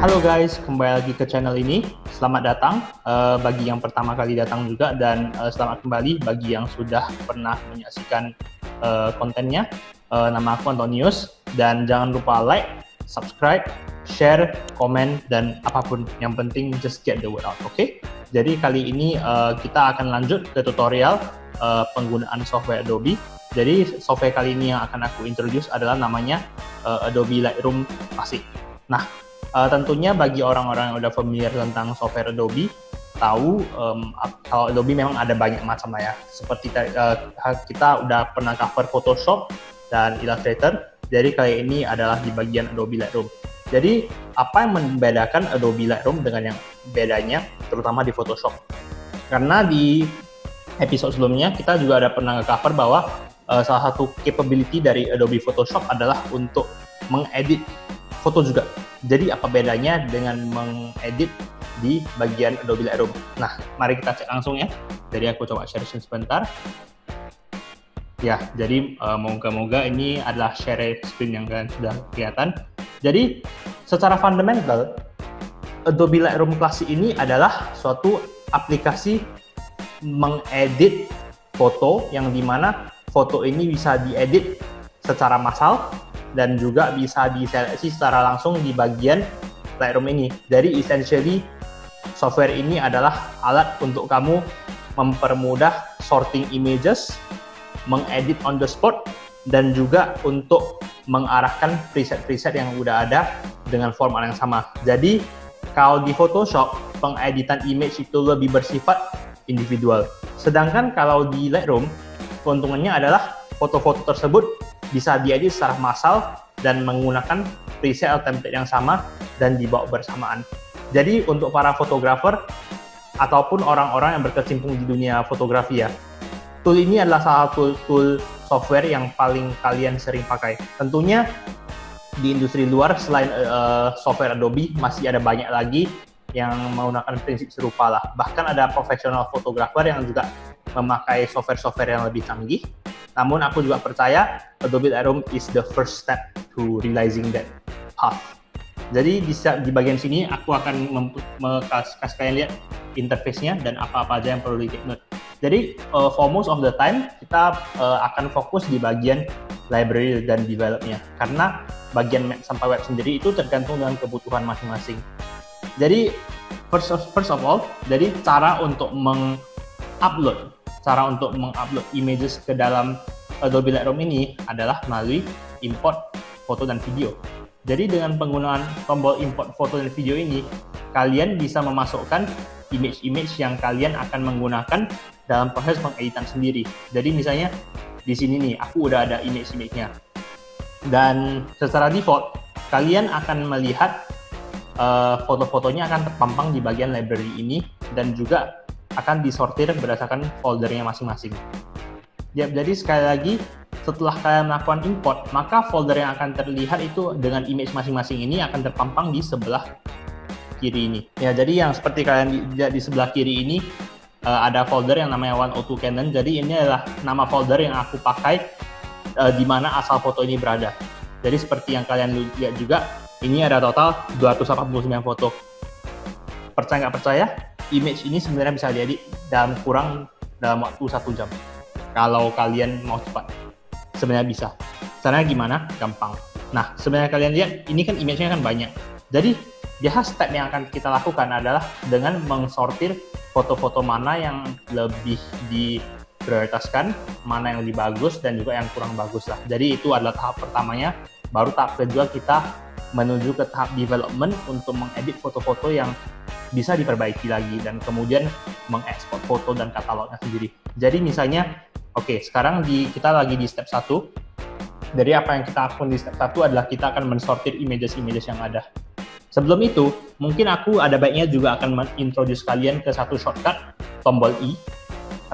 Halo guys, kembali lagi ke channel ini. Selamat datang bagi yang pertama kali datang juga, dan selamat kembali bagi yang sudah pernah menyaksikan kontennya. Nama aku Antonius, dan jangan lupa like, subscribe, share, komen, dan apapun. Yang penting just get the word out, oke? Jadi kali ini kita akan lanjut ke tutorial penggunaan software Adobe. Jadi software kali ini yang akan aku introduce adalah namanya Adobe Lightroom Classic. Nah, tentunya bagi orang-orang yang udah familiar tentang software Adobe, tahu kalau Adobe memang ada banyak macam lah ya. Seperti kita udah pernah cover Photoshop dan Illustrator, jadi kali ini adalah di bagian Adobe Lightroom. Jadi apa yang membedakan Adobe Lightroom dengan yang bedanya, terutama di Photoshop? Karena di episode sebelumnya kita juga ada pernah cover bahwa salah satu capability dari Adobe Photoshop adalah untuk mengedit foto juga. Jadi apa bedanya dengan mengedit di bagian Adobe Lightroom? Nah, mari kita cek langsung ya. Jadi aku coba share screen sebentar. Ya, jadi moga-moga ini adalah share screen yang kalian sudah kelihatan. Jadi secara fundamental, Adobe Lightroom Classic ini adalah suatu aplikasi mengedit foto yang dimana foto ini bisa diedit secara massal dan juga bisa diseleksi secara langsung di bagian Lightroom ini. Jadi essentially software ini adalah alat untuk kamu mempermudah sorting images, mengedit on the spot, dan juga untuk mengarahkan preset-preset yang udah ada dengan format yang sama. Jadi kalau di Photoshop pengeditan image itu lebih bersifat individual. Sedangkan kalau di Lightroom keuntungannya adalah foto-foto tersebut bisa diedit secara massal dan menggunakan preset atau template yang sama dan dibawa bersamaan. Jadi untuk para fotografer ataupun orang-orang yang berkecimpung di dunia fotografi ya, tool ini adalah salah satu tool software yang paling kalian sering pakai. Tentunya di industri luar selain software Adobe masih ada banyak lagi yang menggunakan prinsip serupa lah. Bahkan ada profesional fotografer yang juga memakai software-software yang lebih canggih. Namun aku juga percaya Adobe Lightroom is the first step to realizing that path. Jadi di bagian sini aku akan kasih kalian lihat interface-nya dan apa-apa aja yang perlu di take note. Jadi for most of the time kita akan fokus di bagian library dan develop-nya, karena bagian map sampai web sendiri itu tergantung dengan kebutuhan masing-masing. Jadi first of all, jadi cara untuk mengupload images ke dalam Adobe Lightroom ini adalah melalui import foto dan video. Jadi dengan penggunaan tombol import foto dan video ini, kalian bisa memasukkan image-image yang kalian akan menggunakan dalam proses pengeditan sendiri. Jadi misalnya di sini nih, aku udah ada image-image-nya. Dan secara default, kalian akan melihat foto-fotonya akan terpampang di bagian library ini dan juga akan disortir berdasarkan foldernya masing-masing. Jadi sekali lagi, setelah kalian melakukan import, maka folder yang akan terlihat itu dengan image masing-masing ini akan terpampang di sebelah kiri ini. Ya, jadi yang seperti kalian lihat di sebelah kiri ini ada folder yang namanya 102 Canon. Jadi ini adalah nama folder yang aku pakai di mana asal foto ini berada. Jadi seperti yang kalian lihat juga, ini ada total 249 foto. Percaya nggak percaya, image ini sebenarnya bisa diedit dalam waktu 1 jam. Kalau kalian mau cepat, sebenarnya bisa. Caranya gimana? Gampang. Nah, sebenarnya kalian lihat, ini kan image-nya kan banyak. Jadi, step yang akan kita lakukan adalah dengan mengsortir foto-foto mana yang lebih diprioritaskan, mana yang lebih bagus, dan juga yang kurang bagus lah. Jadi, itu adalah tahap pertamanya. Baru tahap kedua kita menuju ke tahap development untuk mengedit foto-foto yang bisa diperbaiki lagi dan kemudian mengekspor foto dan katalognya sendiri. Jadi misalnya, sekarang kita lagi di step 1. Dari apa yang kita lakukan di step 1 adalah kita akan mensortir images-images yang ada. Sebelum itu, mungkin aku ada baiknya juga akan mengintroduce kalian ke satu shortcut, tombol I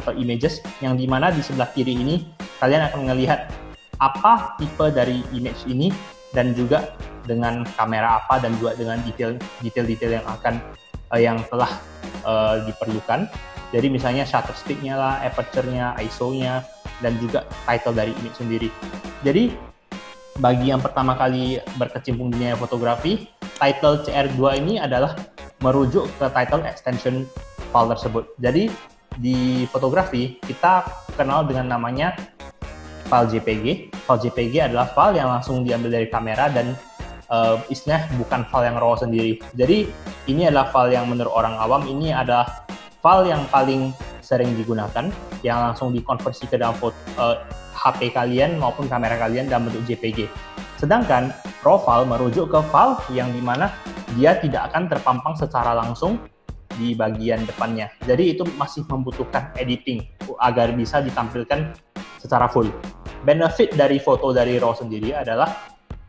atau images, yang dimana di sebelah kiri ini kalian akan melihat apa tipe dari image ini dan juga dengan kamera apa dan juga dengan detail-detail yang telah diperlukan. Jadi misalnya shutter speed-nya lah, aperture-nya, ISO-nya, dan juga title dari image sendiri. Jadi bagi yang pertama kali berkecimpung di dunia fotografi, title CR2 ini adalah merujuk ke title extension file tersebut. Jadi di fotografi kita kenal dengan namanya file JPG. File JPG adalah file yang langsung diambil dari kamera dan istilahnya bukan file yang raw sendiri. Jadi ini adalah file yang menurut orang awam ini adalah file yang paling sering digunakan, yang langsung dikonversi ke dalam HP kalian maupun kamera kalian dalam bentuk JPG. Sedangkan raw file merujuk ke file yang dimana dia tidak akan terpampang secara langsung di bagian depannya. Jadi itu masih membutuhkan editing agar bisa ditampilkan secara full. Benefit dari foto dari RAW sendiri adalah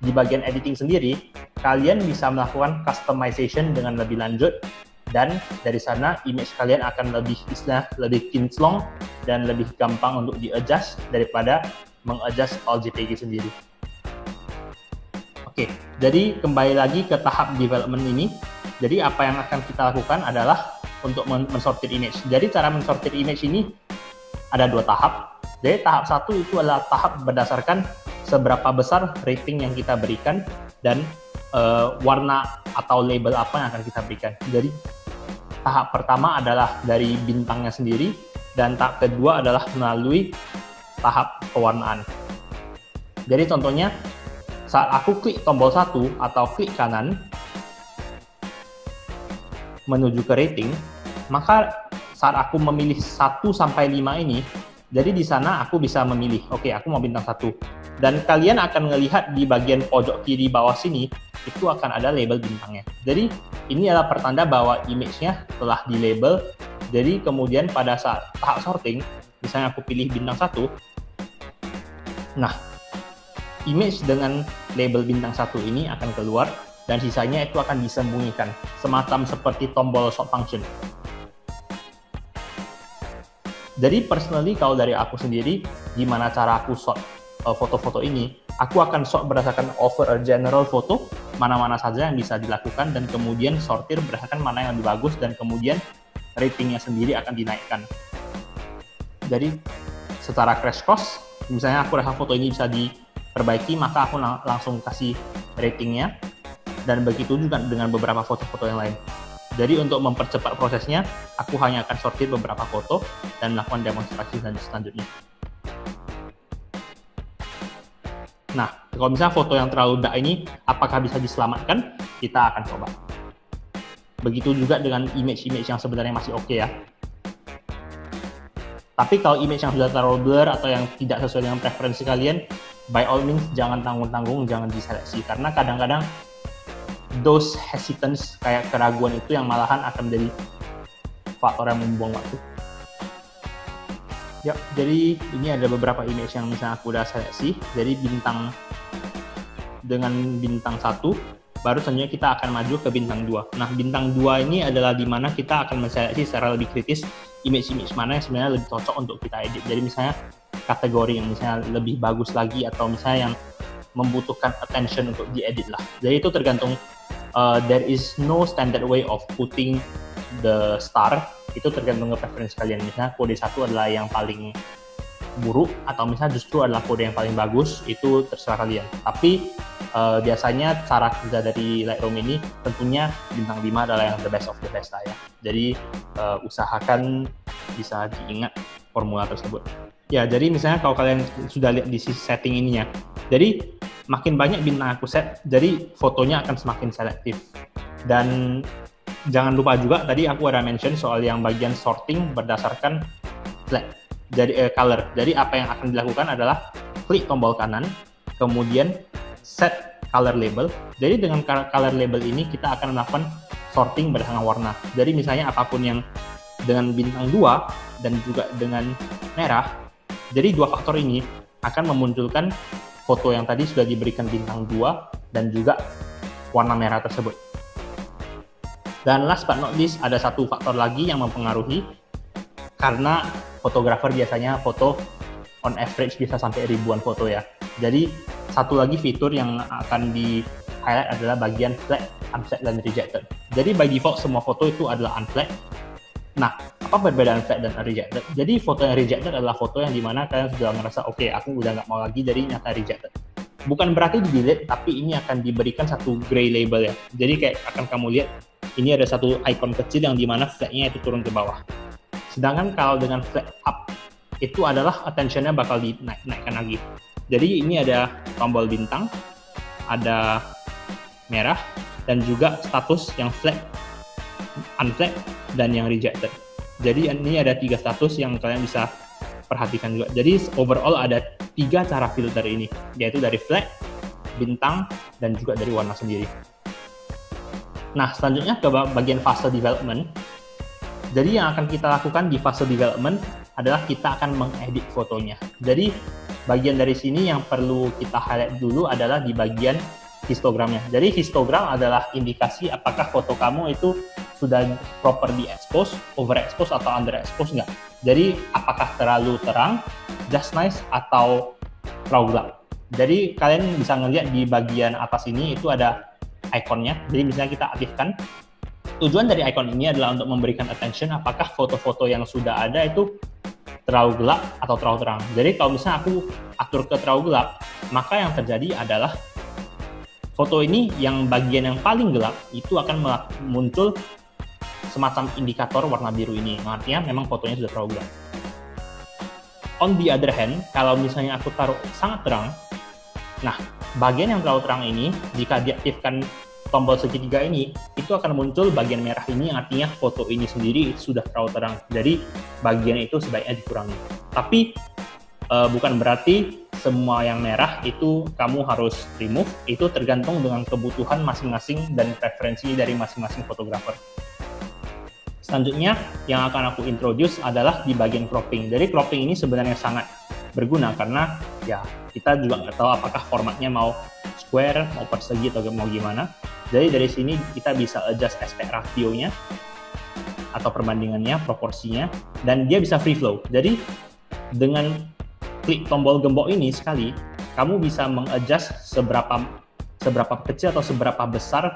di bagian editing sendiri, kalian bisa melakukan customization dengan lebih lanjut, dan dari sana image kalian akan lebih kinclong dan lebih gampang untuk di-adjust daripada meng-adjust file JPG sendiri. Oke, jadi kembali lagi ke tahap development ini. Jadi apa yang akan kita lakukan adalah untuk mensortir image. Jadi cara mensortir image ini ada 2 tahap. Jadi tahap 1 itu adalah tahap berdasarkan seberapa besar rating yang kita berikan dan warna atau label apa yang akan kita berikan. Jadi tahap pertama adalah dari bintangnya sendiri, dan tahap kedua adalah melalui tahap pewarnaan. Jadi contohnya, saat aku klik tombol 1 atau klik kanan menuju ke rating, maka saat aku memilih 1 sampai 5 ini, jadi di sana aku bisa memilih, oke, aku mau bintang 1. Dan kalian akan melihat di bagian pojok kiri bawah sini, itu akan ada label bintangnya. Jadi ini adalah pertanda bahwa image-nya telah di-label. Jadi kemudian pada saat tahap sorting, misalnya aku pilih bintang 1, nah, image dengan label bintang 1 ini akan keluar, dan sisanya itu akan disembunyikan, semacam seperti tombol sort function. Jadi personally kalau dari aku sendiri, gimana cara aku sort foto-foto ini, aku akan sort berdasarkan over a general foto, mana-mana saja yang bisa dilakukan, dan kemudian sortir berdasarkan mana yang lebih bagus, dan kemudian ratingnya sendiri akan dinaikkan. Jadi secara crash course, misalnya aku rasa foto ini bisa diperbaiki, maka aku langsung kasih ratingnya, dan begitu juga dengan beberapa foto-foto yang lain. Jadi untuk mempercepat prosesnya, aku hanya akan sortir beberapa foto dan melakukan demonstrasi selanjutnya. Nah, kalau misalnya foto yang terlalu dark ini, apakah bisa diselamatkan? Kita akan coba. Begitu juga dengan image-image yang sebenarnya masih oke ya. Tapi kalau image yang sudah terlalu blur atau yang tidak sesuai dengan preferensi kalian, by all means jangan tanggung-tanggung, jangan diseleksi. Karena kadang-kadang those hesitance, kayak keraguan itu yang malahan akan menjadi faktor yang membuang waktu. Ya, jadi ini ada beberapa image yang misalnya aku udah seleksi. Jadi dengan bintang 1, baru selanjutnya kita akan maju ke bintang 2. Nah, bintang 2 ini adalah di mana kita akan menseleksi secara lebih kritis image-image mana yang sebenarnya lebih cocok untuk kita edit. Jadi misalnya kategori yang misalnya lebih bagus lagi, atau misalnya yang membutuhkan attention untuk diedit lah. Jadi itu tergantung, there is no standard way of putting the star, itu tergantung ke preferensi kalian. Misalnya kode 1 adalah yang paling buruk, atau misalnya justru adalah kode yang paling bagus, itu terserah kalian. Tapi biasanya cara kerja dari Lightroom ini tentunya bintang 5 adalah yang the best of the best lah ya. Jadi usahakan bisa diingat formula tersebut. Ya, jadi misalnya kalau kalian sudah lihat di sisi setting ininya, jadi makin banyak bintang aku set, jadi fotonya akan semakin selektif. Dan jangan lupa juga tadi aku ada mention soal yang bagian sorting berdasarkan flag, jadi color. Jadi apa yang akan dilakukan adalah klik tombol kanan, kemudian set color label. Jadi dengan color label ini kita akan melakukan sorting berdasarkan warna. Jadi misalnya apapun yang dengan bintang 2 dan juga dengan merah, jadi 2 faktor ini akan memunculkan foto yang tadi sudah diberikan bintang 2 dan juga warna merah tersebut. Dan last but not least, ada satu faktor lagi yang mempengaruhi, karena fotografer biasanya foto on average bisa sampai ribuan foto ya. Jadi satu lagi fitur yang akan di highlight adalah bagian flag, unflag, dan rejected. Jadi by default semua foto itu adalah unflag. Nah, apa perbedaan flag dan rejected? Jadi foto yang rejected adalah foto yang dimana kalian sudah ngerasa oke, aku udah nggak mau lagi, jadi nyata rejected. bukan berarti di delete, tapi ini akan diberikan satu gray label ya. Jadi kayak akan kamu lihat ini ada satu icon kecil yang dimana flagnya itu turun ke bawah. Sedangkan kalau dengan flag up itu adalah attention-nya bakal dinaikkan lagi. Jadi ini ada tombol bintang, ada merah, dan juga status yang flag, unflag, dan yang rejected. Jadi ini ada 3 status yang kalian bisa perhatikan juga. Jadi overall ada 3 cara filter ini, yaitu dari flag, bintang, dan juga dari warna sendiri. Nah, selanjutnya ke bagian fase development. Jadi yang akan kita lakukan di fase development adalah kita akan mengedit fotonya. Jadi bagian dari sini yang perlu kita highlight dulu adalah di bagian histogramnya. Jadi histogram adalah indikasi apakah foto kamu itu sudah properly expose, overexpose, atau underexpose nggak. Jadi apakah terlalu terang, just nice, atau terlalu gelap. Jadi kalian bisa ngelihat di bagian atas ini itu ada ikonnya. Jadi misalnya kita aktifkan. Tujuan dari icon ini adalah untuk memberikan attention apakah foto-foto yang sudah ada itu terlalu gelap atau terlalu terang. Jadi kalau misalnya aku atur ke terlalu gelap, maka yang terjadi adalah foto ini yang bagian yang paling gelap itu akan muncul semacam indikator warna biru ini. Artinya memang fotonya sudah terlalu gelap. On the other hand, kalau misalnya aku taruh sangat terang, nah bagian yang terlalu terang ini jika diaktifkan tombol segitiga ini, itu akan muncul bagian merah ini yang artinya foto ini sendiri sudah terlalu terang. Jadi bagian itu sebaiknya dikurangi. Tapi bukan berarti semua yang merah itu kamu harus remove. Itu tergantung dengan kebutuhan masing-masing dan preferensi dari masing-masing fotografer. Selanjutnya yang akan aku introduce adalah di bagian cropping. Jadi cropping ini sebenarnya sangat berguna karena ya kita juga nggak tahu apakah formatnya mau square, mau persegi, atau mau gimana. Jadi dari sini kita bisa adjust aspect ratio-nya atau perbandingannya, proporsinya, dan dia bisa free flow. Jadi dengan klik tombol gembok ini sekali, kamu bisa mengadjust seberapa kecil atau seberapa besar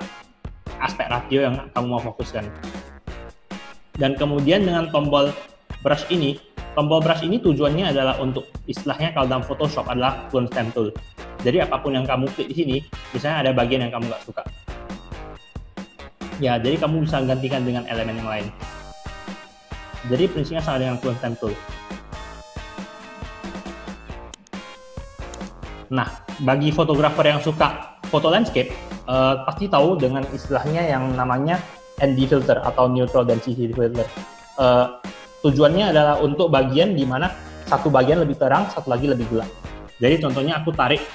aspek ratio yang kamu mau fokuskan. Dan kemudian dengan tombol brush ini tujuannya adalah untuk istilahnya kalau dalam Photoshop adalah clone stamp tool. Jadi apapun yang kamu klik di sini, misalnya ada bagian yang kamu nggak suka, ya jadi kamu bisa gantikan dengan elemen yang lain. Jadi prinsipnya sama dengan clone stamp tool. Nah, bagi fotografer yang suka foto landscape, pasti tahu dengan istilahnya yang namanya ND filter atau neutral density filter. Tujuannya adalah untuk bagian di mana satu bagian lebih terang, satu lagi lebih gelap. Jadi contohnya aku tarik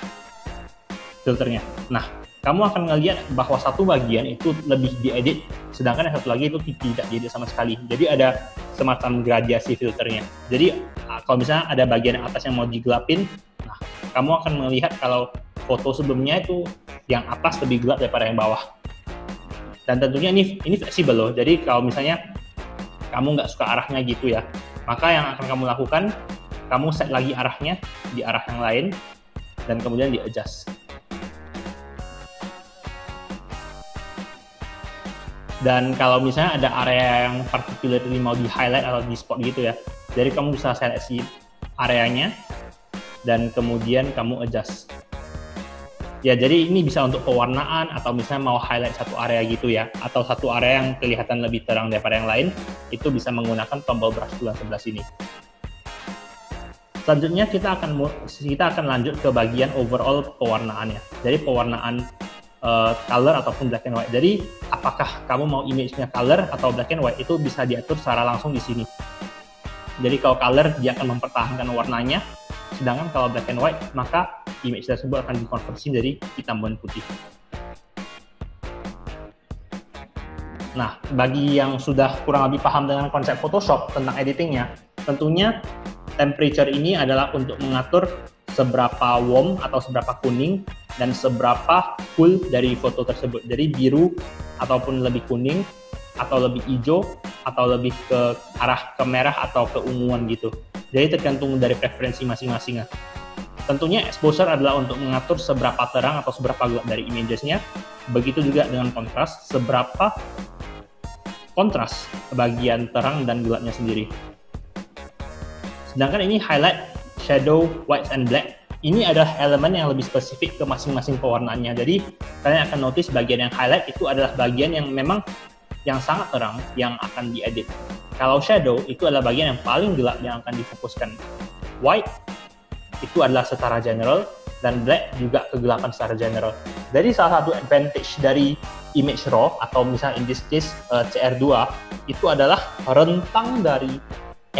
filternya. Nah, kamu akan ngelihat bahwa satu bagian itu lebih diedit, sedangkan yang satu lagi itu tidak diedit sama sekali. Jadi ada semacam gradiasi filternya. Jadi kalau misalnya ada bagian atas yang mau digelapin, nah kamu akan melihat kalau foto sebelumnya itu yang atas lebih gelap daripada yang bawah. Dan tentunya ini fleksibel loh. Jadi kalau misalnya kamu nggak suka arahnya gitu ya, maka yang akan kamu lakukan, kamu set lagi arahnya di arah yang lain, dan kemudian di-adjust. Dan kalau misalnya ada area yang particularly mau di-highlight atau di-spot gitu ya, jadi kamu bisa seleksi areanya, dan kemudian kamu adjust. Ya, jadi ini bisa untuk pewarnaan, atau misalnya mau highlight satu area gitu ya, atau satu area yang kelihatan lebih terang daripada yang lain, itu bisa menggunakan tombol brush tool yang sebelah sini. Selanjutnya kita akan lanjut ke bagian overall pewarnaannya. Jadi pewarnaan color ataupun black and white. Jadi apakah kamu mau image-nya color atau black and white, itu bisa diatur secara langsung di sini. Jadi kalau color dia akan mempertahankan warnanya, sedangkan kalau black and white maka image tersebut akan dikonversi dari hitam dan putih. Nah, bagi yang sudah kurang lebih paham dengan konsep Photoshop tentang editingnya, tentunya temperature ini adalah untuk mengatur seberapa warm atau seberapa kuning dan seberapa cool dari foto tersebut. Jadi biru ataupun lebih kuning, atau lebih hijau, atau lebih ke arah ke merah atau ke unguan gitu. Jadi tergantung dari preferensi masing-masing. Tentunya exposure adalah untuk mengatur seberapa terang atau seberapa gelap dari images-nya. Begitu juga dengan kontras, seberapa kontras bagian terang dan gelapnya sendiri. Sedangkan ini highlight, shadow, white and black. ini adalah elemen yang lebih spesifik ke masing-masing pewarnaannya. Jadi kalian akan notice bagian yang highlight itu adalah bagian yang memang yang sangat terang yang akan diedit. Kalau shadow itu adalah bagian yang paling gelap yang akan difokuskan. White itu adalah secara general, dan black juga kegelapan secara general. Jadi salah satu advantage dari image raw atau misalnya in this case CR2 itu adalah rentang dari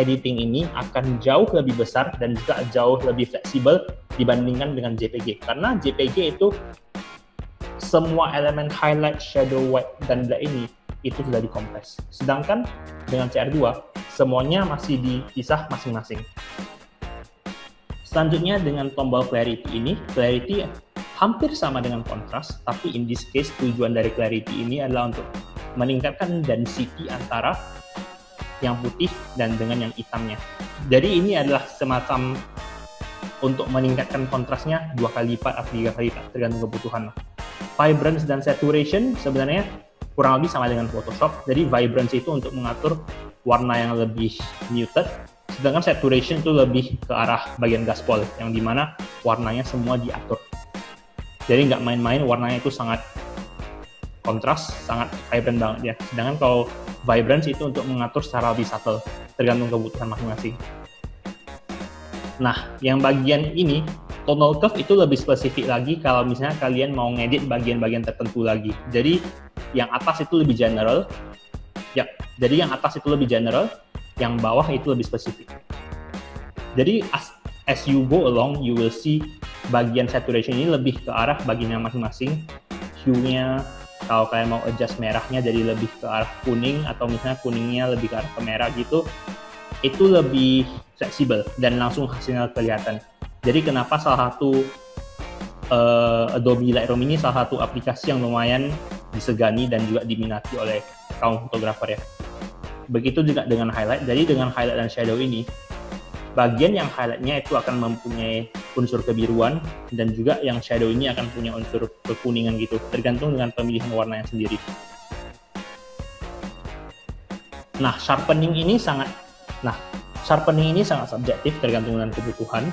editing ini akan jauh lebih besar dan juga jauh lebih fleksibel dibandingkan dengan JPG. Karena JPG itu semua elemen highlight, shadow, white, dan black ini itu sudah dikompres. Sedangkan dengan CR2 semuanya masih dipisah masing-masing. Selanjutnya dengan tombol clarity ini, clarity hampir sama dengan kontras, tapi in this case tujuan dari clarity ini adalah untuk meningkatkan density antara yang putih dan dengan yang hitamnya. Jadi ini adalah semacam untuk meningkatkan kontrasnya 2 kali lipat atau 3 kali lipat tergantung kebutuhan. Vibrance dan saturation sebenarnya kurang lebih sama dengan Photoshop. Jadi vibrance itu untuk mengatur warna yang lebih muted, sedangkan saturation itu lebih ke arah bagian gaspol yang dimana warnanya semua diatur. Jadi nggak main-main, warnanya itu sangat kontras, sangat vibrant banget ya. Sedangkan kalau vibrance itu untuk mengatur secara lebih subtle, tergantung kebutuhan masing-masing. Nah, yang bagian ini, tonal curve itu lebih spesifik lagi kalau misalnya kalian mau ngedit bagian-bagian tertentu lagi. Jadi, yang atas itu lebih general. Ya, jadi yang atas itu lebih general, yang bawah itu lebih spesifik. Jadi, as you go along, you will see bagian saturation ini lebih ke arah bagian masing-masing. Hue-nya, kalau kalian mau adjust merahnya jadi lebih ke arah kuning, atau misalnya kuningnya lebih ke arah ke merah gitu, itu lebih fleksibel dan langsung hasilnya kelihatan. Jadi kenapa salah satu Adobe Lightroom ini salah satu aplikasi yang lumayan disegani dan juga diminati oleh kaum fotografer ya. Begitu juga dengan highlight. Jadi dengan highlight dan shadow ini, bagian yang highlightnya itu akan mempunyai unsur kebiruan, dan juga yang shadow ini akan punya unsur kekuningan gitu, tergantung dengan pemilihan warnanya sendiri. Nah, sharpening ini sangat subjektif tergantung dengan kebutuhan,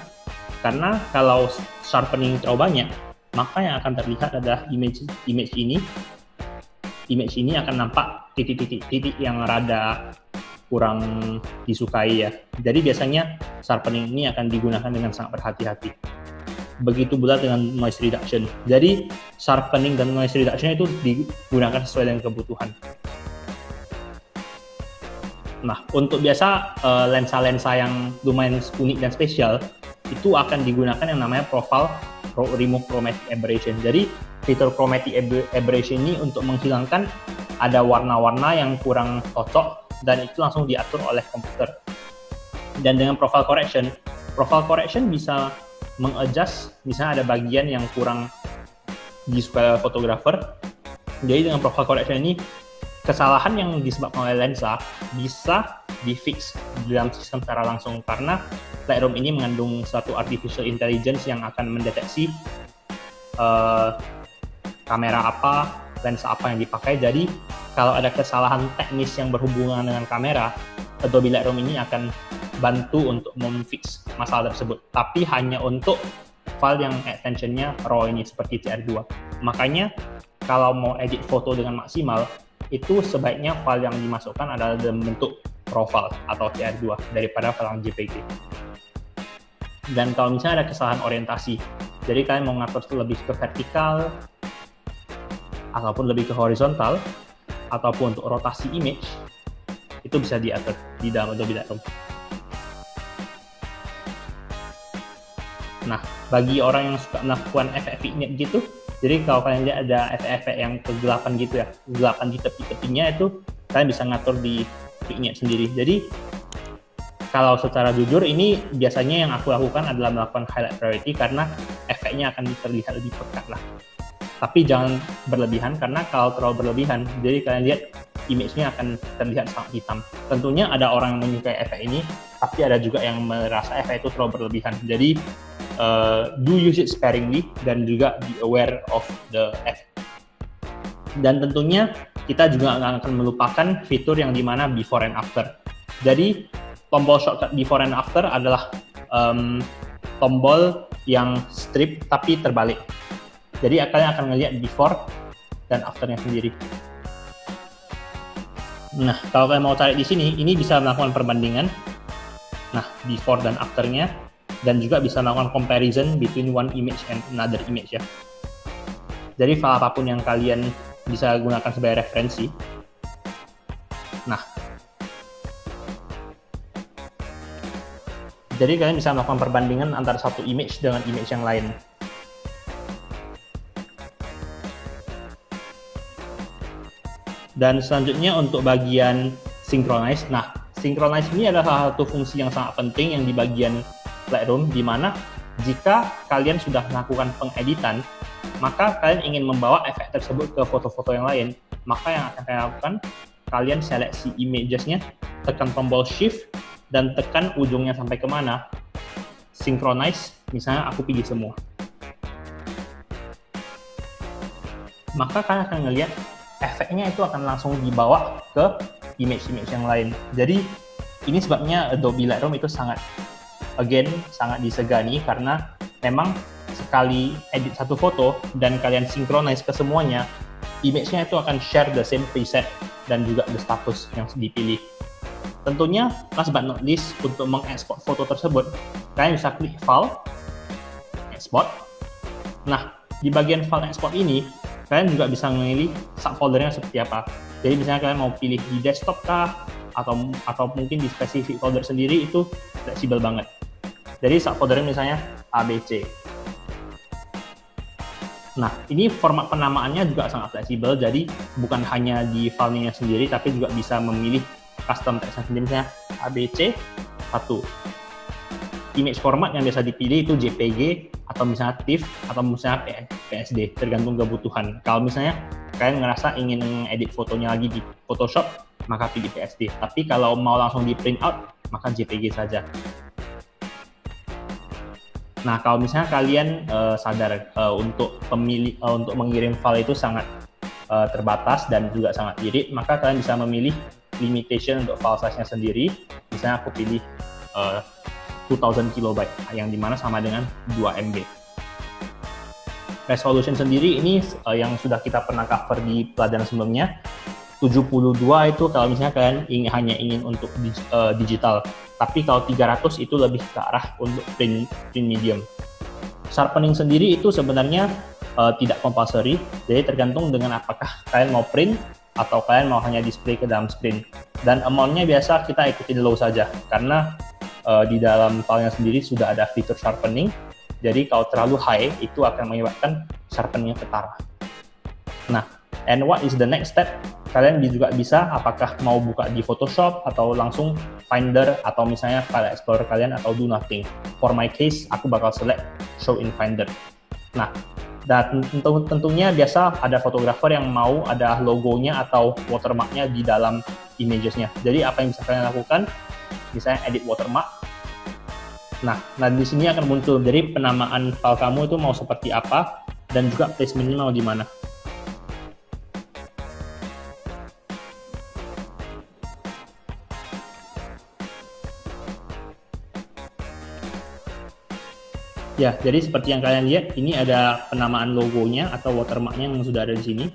karena kalau sharpening terlalu banyak, maka yang akan terlihat adalah image ini akan nampak titik-titik yang rada kurang disukai ya. Jadi biasanya sharpening ini akan digunakan dengan sangat berhati-hati. Begitu pula dengan noise reduction. Jadi sharpening dan noise reduction itu digunakan sesuai dengan kebutuhan. Nah, untuk biasa lensa-lensa yang lumayan unik dan spesial itu akan digunakan yang namanya profile remove chromatic aberration. Jadi fitur chromatic aberration ini untuk menghilangkan ada warna-warna yang kurang cocok dan itu langsung diatur oleh komputer. Dan dengan profile correction bisa mengadjust misalnya ada bagian yang kurang disukai oleh fotografer. Jadi dengan profile correction ini, kesalahan yang disebabkan oleh lensa bisa di-fix dalam sistem secara langsung, karena Lightroom ini mengandung suatu artificial intelligence yang akan mendeteksi kamera apa, lensa apa yang dipakai. Jadi kalau ada kesalahan teknis yang berhubungan dengan kamera, Adobe Lightroom ini akan bantu untuk memfix masalah tersebut, tapi hanya untuk file yang extensionnya RAW ini seperti CR2. Makanya kalau mau edit foto dengan maksimal, itu sebaiknya file yang dimasukkan adalah dalam bentuk RAW file atau CR2 daripada file yang JPG. Dan kalau misalnya ada kesalahan orientasi, jadi kalian mau ngatur lebih ke vertikal ataupun lebih ke horizontal, ataupun untuk rotasi image, itu bisa diatur di dalam Adobe Lightroom. Nah, bagi orang yang suka melakukan efek vignette gitu, jadi kalau kalian lihat ada efek-efek yang kegelapan gitu ya, kegelapan di tepi-tepinya itu, kalian bisa ngatur di vignette sendiri. Jadi, kalau secara jujur, ini biasanya yang aku lakukan adalah melakukan highlight priority karena efeknya akan terlihat lebih pekat lah. Tapi jangan berlebihan, karena kalau terlalu berlebihan, jadi kalian lihat image-nya akan terlihat sangat hitam. Tentunya ada orang yang menyukai efek ini, tapi ada juga yang merasa efek itu terlalu berlebihan. Jadi, do use it sparingly dan juga be aware of the effect. Dan tentunya kita juga akan melupakan fitur yang dimana before and after. Jadi, tombol shortcut before and after adalah tombol yang strip tapi terbalik. Jadi kalian akan ngelihat before dan afternya sendiri. Nah, kalau kalian mau cari di sini, ini bisa melakukan perbandingan. Nah, before dan afternya, dan juga bisa melakukan comparison between one image and another image ya. Jadi file apapun yang kalian bisa gunakan sebagai referensi. Nah, jadi kalian bisa melakukan perbandingan antara satu image dengan image yang lain. Dan selanjutnya untuk bagian synchronize. Nah, synchronize ini adalah salah satu fungsi yang sangat penting yang di bagian Lightroom, di mana jika kalian sudah melakukan pengeditan, maka kalian ingin membawa efek tersebut ke foto-foto yang lain, maka yang akan kalian lakukan, kalian seleksi images-nya, tekan tombol shift, dan tekan ujungnya sampai kemana, synchronize, misalnya aku pilih semua. Maka kalian akan ngelihat efeknya itu akan langsung dibawa ke image-image yang lain. Jadi ini sebabnya Adobe Lightroom itu sangat disegani, karena memang sekali edit satu foto dan kalian synchronize ke semuanya, image-nya itu akan share the same preset dan juga the status yang dipilih. Tentunya, last but not least, untuk mengekspor foto tersebut, kalian bisa klik File, Export. Nah, di bagian File Export ini, kalian juga bisa memilih subfoldernya seperti apa. Jadi misalnya kalian mau pilih di desktop kah, atau mungkin di spesifik folder sendiri, itu fleksibel banget. Jadi subfoldernya misalnya ABC. Nah, ini format penamaannya juga sangat fleksibel, jadi bukan hanya di filenya sendiri, tapi juga bisa memilih custom text sendiri, misalnya ABC 1. Image format yang biasa dipilih itu JPG, atau misalnya TIFF, atau misalnya PSD, tergantung kebutuhan. Kalau misalnya kalian ngerasa ingin edit fotonya lagi di Photoshop, maka pilih PSD. Tapi kalau mau langsung di print out, maka JPG saja. Nah, kalau misalnya kalian sadar untuk mengirim file itu sangat terbatas dan juga sangat irit, maka kalian bisa memilih limitation untuk file size-nya sendiri. Misalnya aku pilih 2000 KB, yang dimana sama dengan 2 MB. Resolution sendiri ini yang sudah kita pernah cover di pelajaran sebelumnya. 72 itu kalau misalnya kalian hanya ingin untuk digital, tapi kalau 300 itu lebih ke arah untuk print medium. Sharpening sendiri itu sebenarnya tidak compulsory, jadi tergantung dengan apakah kalian mau print atau kalian mau hanya display ke dalam screen. Dan amount-nya biasa kita ikutin low saja, karena di dalam filenya sendiri sudah ada fitur sharpening, jadi kalau terlalu high itu akan menyebabkan sharpeningnya ketara. Nah, and what is the next step? Kalian juga bisa apakah mau buka di Photoshop atau langsung Finder atau misalnya File Explorer kalian atau do nothing. For my case, aku bakal select Show in Finder. Nah, dan tentunya biasa ada fotografer yang mau ada logonya atau watermarknya di dalam imagesnya. Jadi apa yang bisa kalian lakukan? Misalnya edit watermark. Nah di sini akan muncul dari penamaan file kamu itu mau seperti apa dan juga placementnya mau di mana. Ya, jadi seperti yang kalian lihat, ini ada penamaan logonya atau watermarknya yang sudah ada di sini,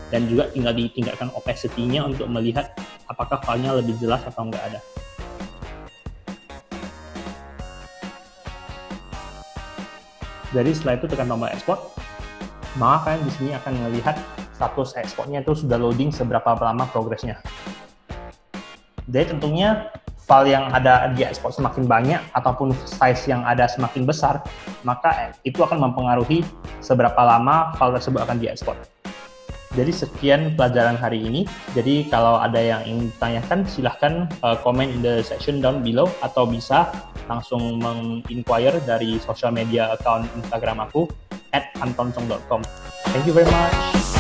dan juga tinggal ditingkatkan opacity-nya untuk melihat apakah filenya lebih jelas atau enggak ada. Jadi setelah itu tekan tombol export, maka kalian di sini akan melihat status exportnya itu sudah loading seberapa lama progresnya. Jadi tentunya file yang ada di ekspor semakin banyak ataupun size yang ada semakin besar, maka itu akan mempengaruhi seberapa lama file tersebut akan diekspor. Jadi sekian pelajaran hari ini. Jadi kalau ada yang ingin ditanyakan, silahkan comment in the section down below, atau bisa langsung menginquire dari social media account Instagram aku @antonsong.com. Thank you very much.